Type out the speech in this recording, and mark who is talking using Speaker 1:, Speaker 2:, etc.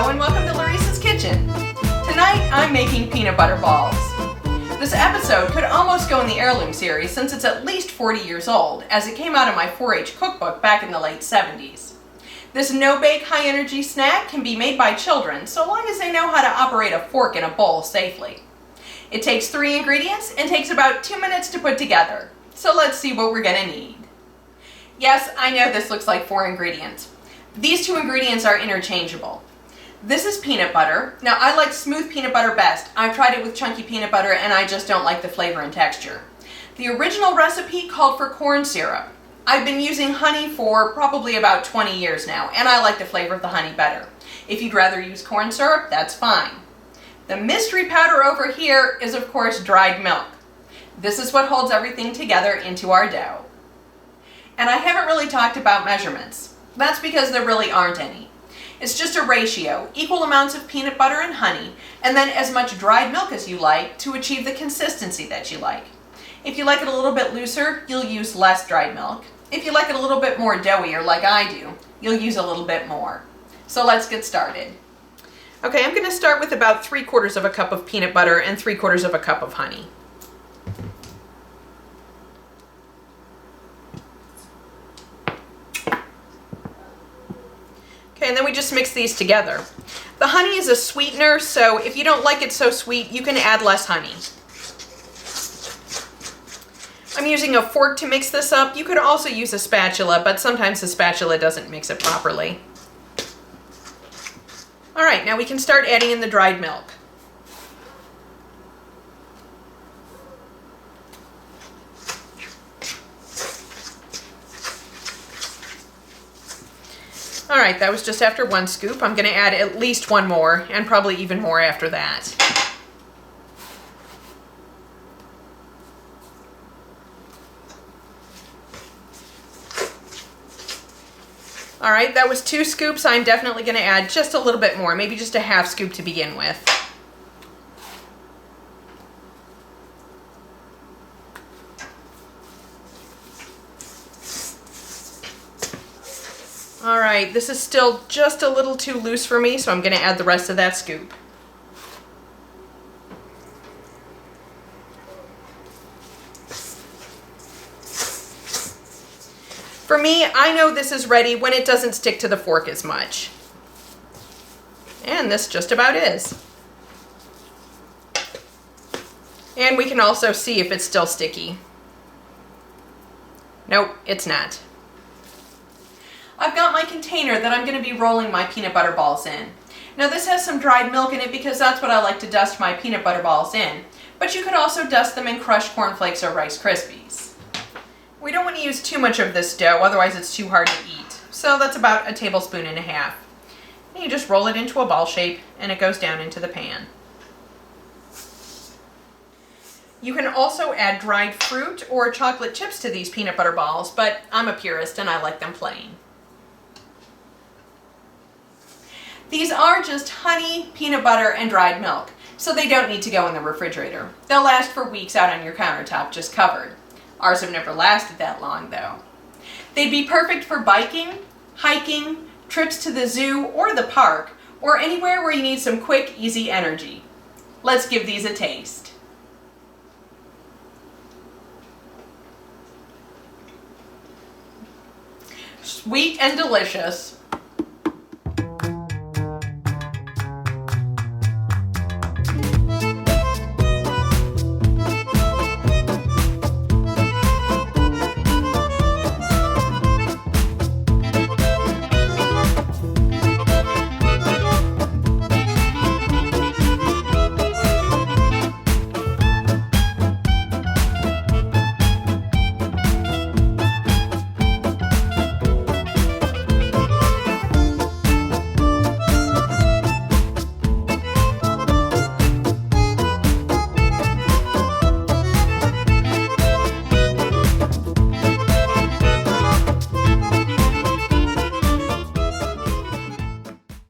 Speaker 1: Hello and welcome to Larissa's Kitchen. Tonight I'm making peanut butter balls. This episode could almost go in the heirloom series since it's at least 40 years old, as it came out of my 4-H cookbook back in the late 70s. This no-bake, high-energy snack can be made by children so long as they know how to operate a fork in a bowl safely. It takes 3 ingredients and takes about 2 minutes to put together. So let's see what we're gonna need. Yes, I know this looks like 4 ingredients. These 2 ingredients are interchangeable. This is peanut butter. Now I like smooth peanut butter best. I've tried it with chunky peanut butter and I just don't like the flavor and texture. The original recipe called for corn syrup. I've been using honey for probably about 20 years now and I like the flavor of the honey better. If you'd rather use corn syrup, that's fine. The mystery powder over here is of course dried milk. This is what holds everything together into our dough. And I haven't really talked about measurements. That's because there really aren't any. It's just a ratio, equal amounts of peanut butter and honey, and then as much dried milk as you like to achieve the consistency that you like. If you like it a little bit looser, you'll use less dried milk. If you like it a little bit more doughier like I do, you'll use a little bit more. So let's get started. Okay, I'm going to start with about 3/4 of a cup of peanut butter and 3/4 of a cup of honey. Okay, and then we just mix these together. The honey is a sweetener, so if you don't like it so sweet, you can add less honey. I'm using a fork to mix this up. You could also use a spatula, but sometimes the spatula doesn't mix it properly. All right, now we can start adding in the dried milk. All right, that was just after 1 scoop. I'm going to add at least 1 more, and probably even more after that. All right, that was 2 scoops. I'm definitely going to add just a little bit more, maybe just a 1/2 scoop to begin with. All right, this is still just a little too loose for me, so I'm going to add the rest of that scoop. For me, I know this is ready when it doesn't stick to the fork as much. And this just about is. And we can also see if it's still sticky. Nope, it's not. I've got my container that I'm going to be rolling my peanut butter balls in. Now this has some dried milk in it because that's what I like to dust my peanut butter balls in. But you could also dust them in crushed cornflakes or Rice Krispies. We don't want to use too much of this dough, otherwise it's too hard to eat. So that's about 1.5 tablespoons. And you just roll it into a ball shape and it goes down into the pan. You can also add dried fruit or chocolate chips to these peanut butter balls, but I'm a purist and I like them plain. These are just honey, peanut butter, and dried milk, so they don't need to go in the refrigerator. They'll last for weeks out on your countertop, just covered. Ours have never lasted that long, though. They'd be perfect for biking, hiking, trips to the zoo or the park, or anywhere where you need some quick, easy energy. Let's give these a taste. Sweet and delicious.